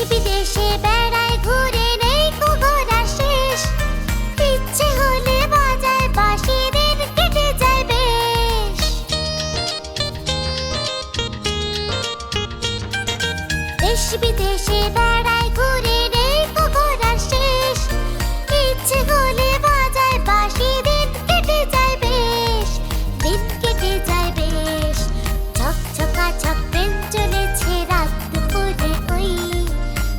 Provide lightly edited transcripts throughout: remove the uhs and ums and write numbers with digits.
বিদেশে বেড়ায় ঘুরে নেই কো ঘোরা শেষ। ইচ্ছে হলে বাজায় বাঁশি, দিন কেটে যায় বেশ। দেশ বিদেশে বেড়ায় ঘুরে নেই কো ঘোরা শেষ। ইচ্ছে হলে বাজায় বাঁশি, দিন কেটে যায় বেশ। দিন কেটে যায় বেশ। ঝকঝকা ঝক ট্রেন চলেছে রাত দুপুরে ওই।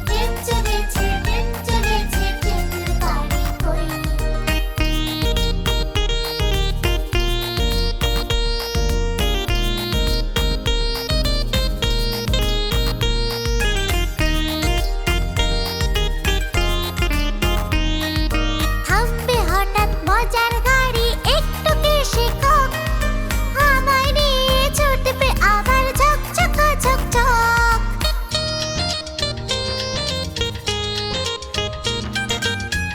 ট্রেন চলেছে ট্রেনের গাড়ি কই। থামবে হঠাৎ মজার গাড়ি, একটু কে শেখক। আমায় নিয়ে ছুটবে আবার ঝকঝকা ঝকঝক।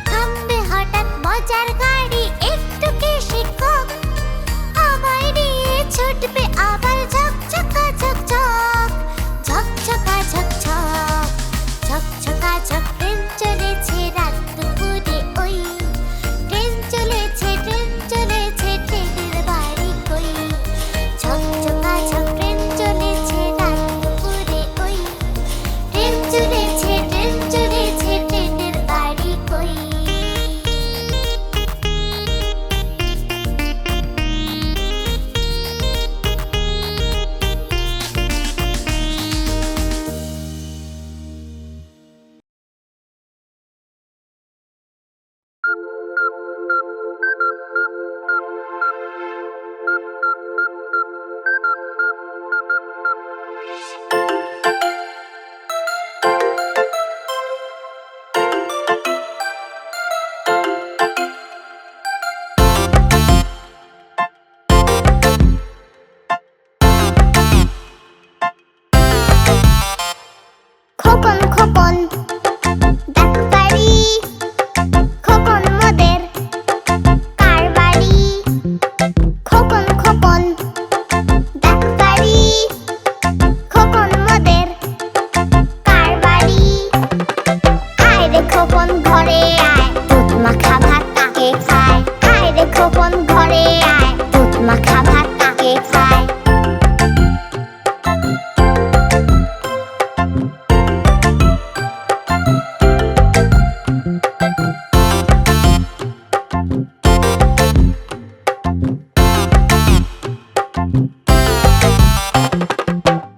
থামবে হঠাৎ মজার গাড়ি, একটু কে শেখক। আমায় নিয়ে ছুটবে আবার ঝকঝকা ঝকঝক। ঝকঝকা ঝকঝক, ঝকঝকা ঝক ট্রেন চলেছে রাত দুপুরে ওই। ট্রেন চলেছে ট্রেনের বাড়ি কই। ঝকঝকা ঝক ট্রেন চলেছে রাত দুপুরে ওই। ট্রেন চলেছে ট্রেনের বাড়ি কই। খোকন খোকন ডাক্তারি, খোকন মোদের কার বাড়ি। খোকন খোকন ডাক্তারি, খোকন মোদের কার বাড়ি। আয় রে খোকন ঘরে আয়, দুধ মাখা ভাত কাকে খায়। আয় রে খোকন ঘরে আয়, দুধ মাখা ভাত কাকে খায়।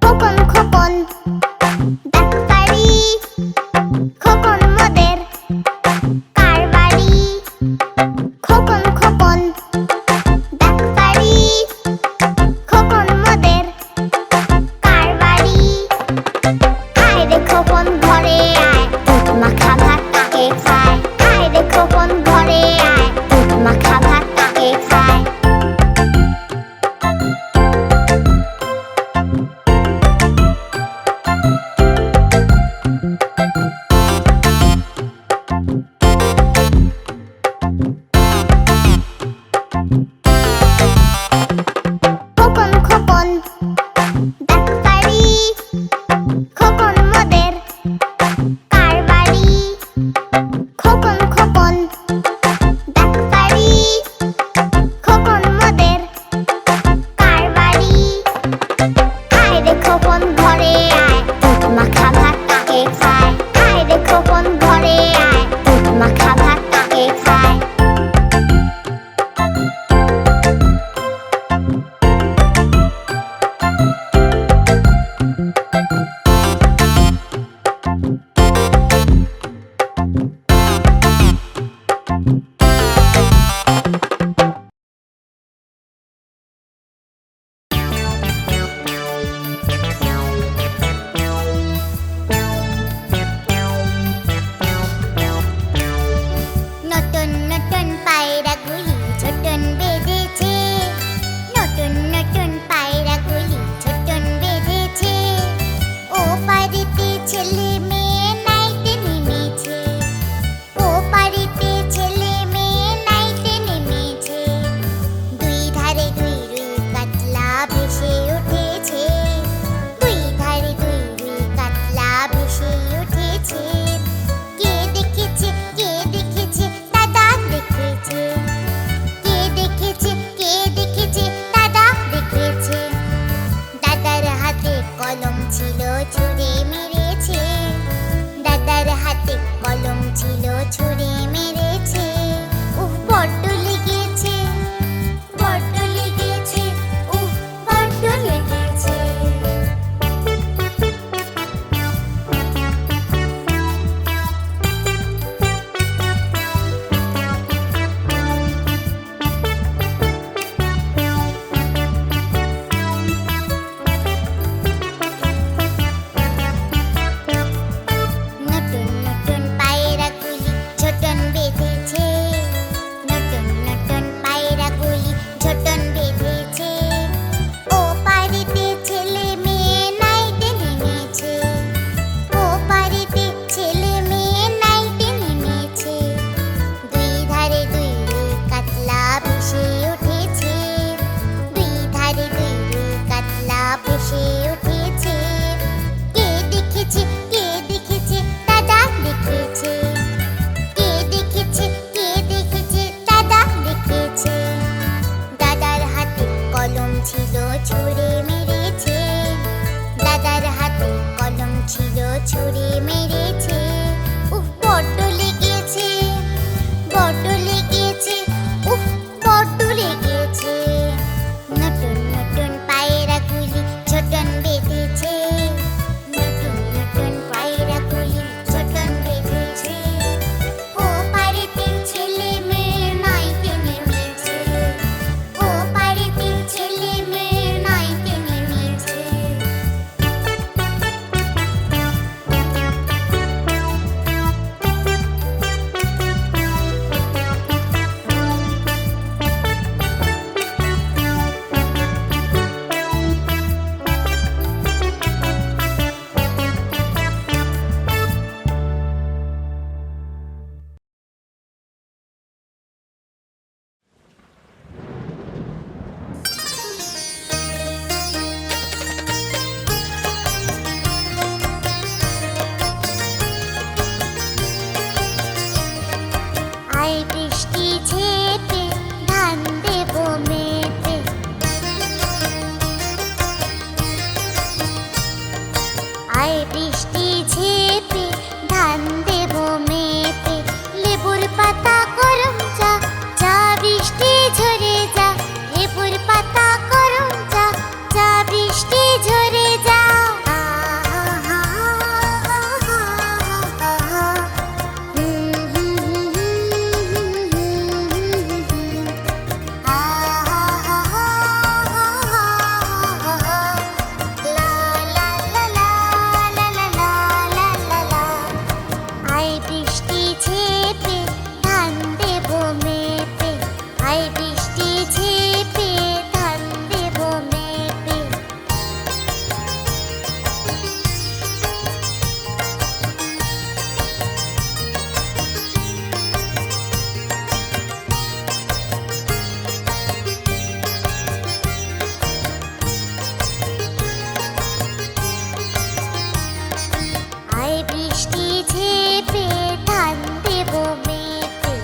খোকন খোকন ডাক্তারি, খোকন মোদের কার বাড়ি। খোকন খোকন ডাক্তারি, খোকন মোদের কার বাড়ি। আয় রে খোকন ঘরে আয়, দুধ মাখা ভাত কাকে খায়। আয় রে খোকন ঘরে আয়, দুধ মাখা ভাত কাকে খায়। খোকন খোকন ডাক্তারি, খোকন মোদের কার বাড়ি। খোকন খোকন ডাক্তারি, খোকন মোদের কার বাড়ি। আয় রে খোকন ঘরে আয়, দুধ মাখা ভাত কাকে খায়। আয় রে খোকন ঘরে আয়, দুধ মাখা ভাত কাকে খায়। মেরেছে, উফ বড্ড লেগেছে, বড্ড লেগেছে, উফ বড্ড লেগেছে। নতুন নতুন পায়রাগুলি ছোটন বেঁধেছে, নতুন নতুন পায়রাগুলি ছোটন বেঁধেছে। ও পাড়েতে ছেলে মেয়ে নাইতে নেমেছে, ও পাড়েতে ছেলে মেয়ে নাইতে নেমেছে। আয় বৃষ্টি ঝেঁপে ধান দেব মেপে, আয় বৃষ্টি ঝেঁপে ধান দেব মেপে। লেবুর পাতা গরম চা, চা বৃষ্টি ঝরে যা, লেবুর পাতা গরম চা, চা বৃষ্টি ঝরে যা। আয় বৃষ্টি ঝেঁপে ধান দেব মেপে, আয় বৃষ্টি ঝেঁপে ধান দেব মেপে। আয় বৃষ্টি ঝেঁপে ধান দেব মেপে,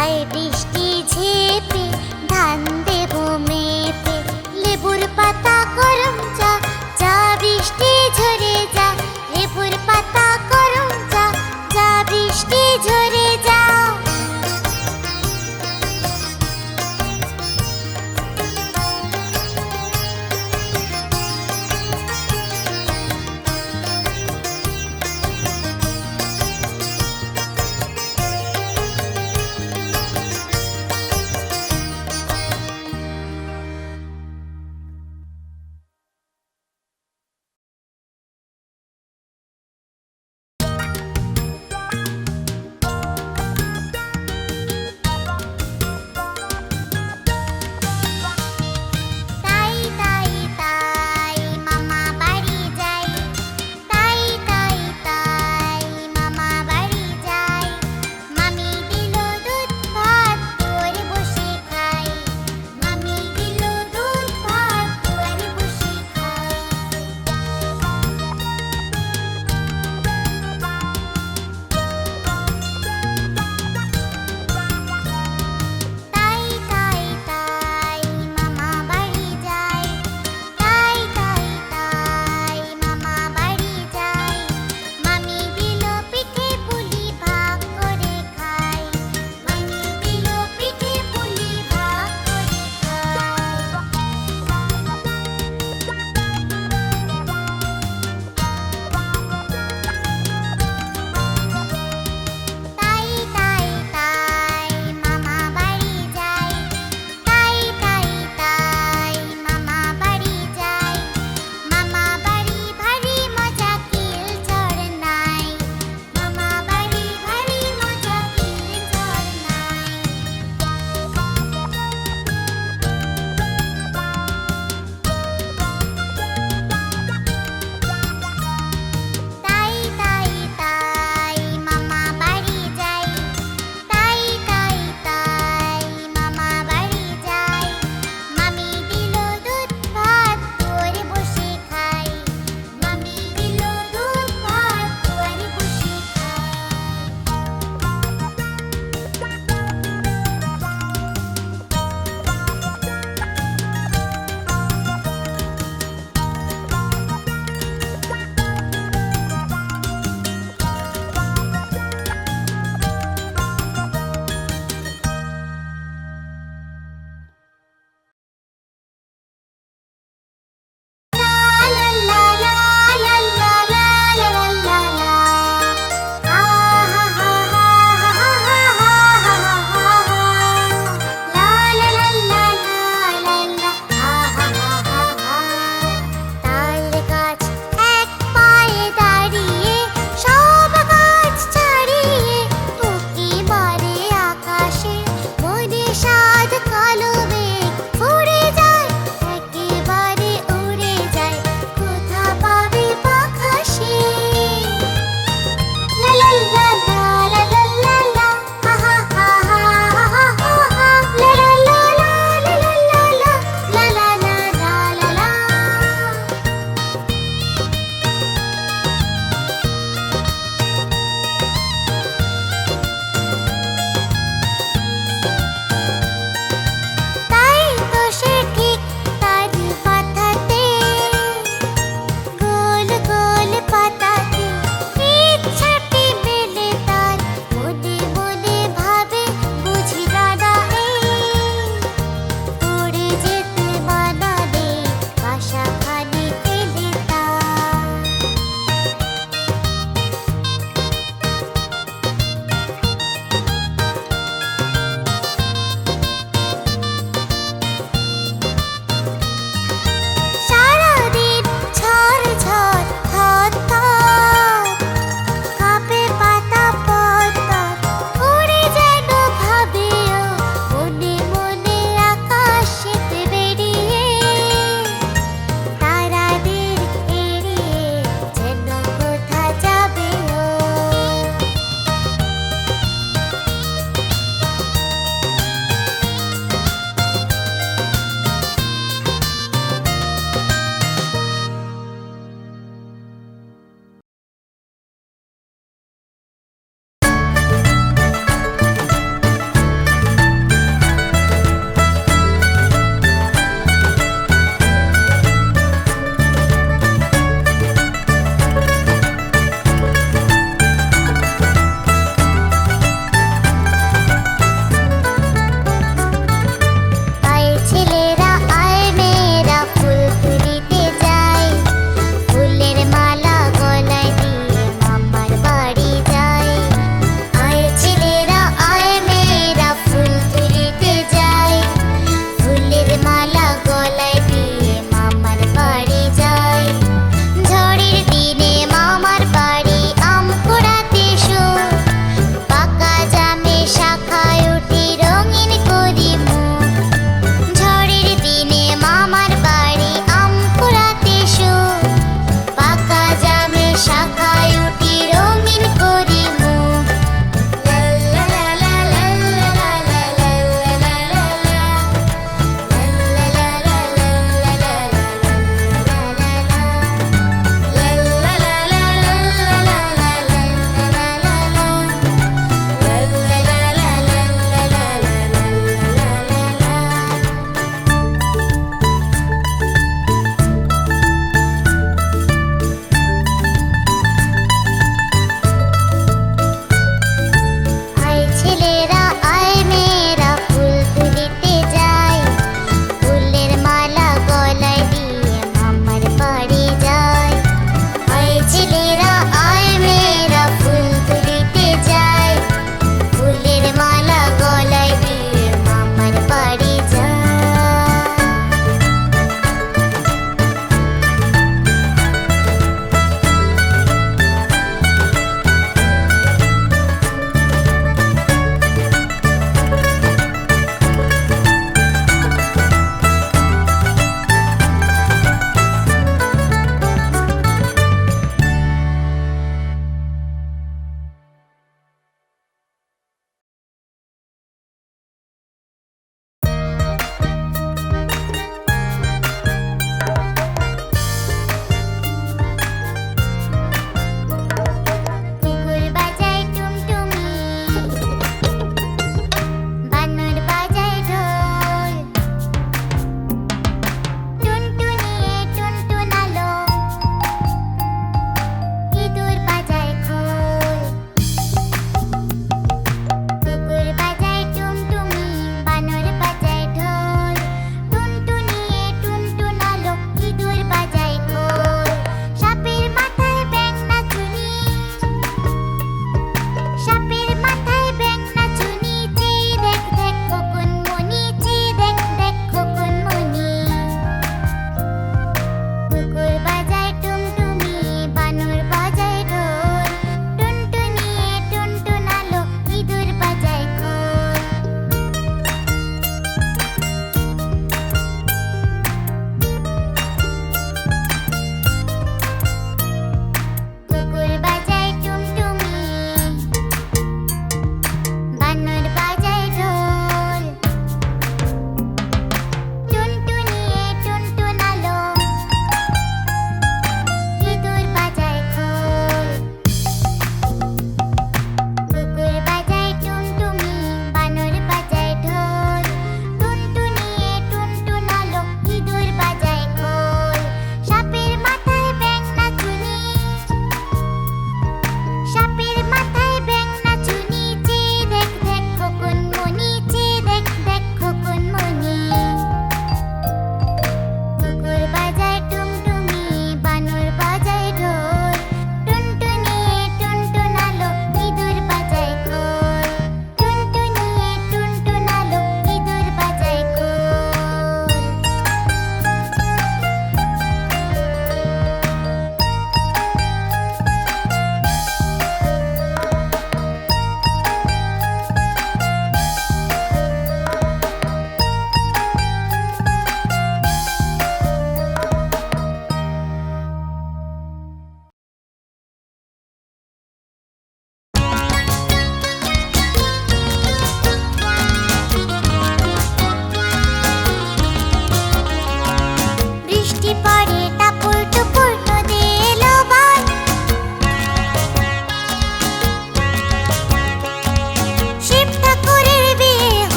আয় বৃষ্টি ঝেঁপে ধান দেব মেপে। লেবুর পাতা গরম চা, চা বৃষ্টি ঝরে যা, লেবুর পাতা গরম চা, চা বৃষ্টি ঝরে যা।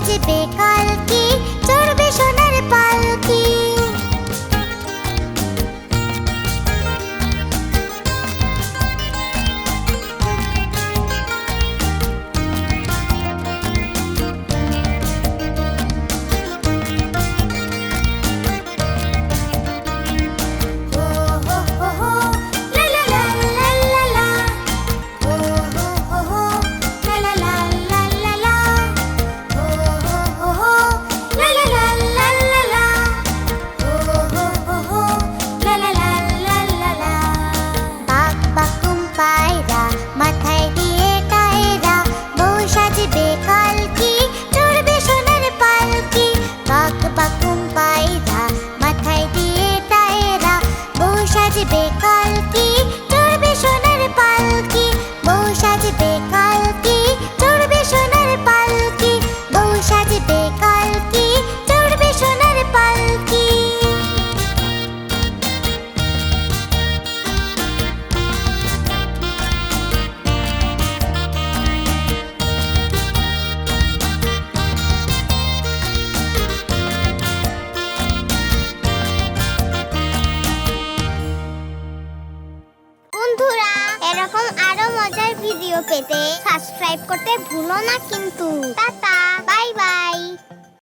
সাজবে কালকি, চড়বে সোনার পালকি। বন্ধুরা, এরকম আরো মজার ভিডিও পেতে সাবস্ক্রাইব করতে ভুলো না কিন্তু। টাটা।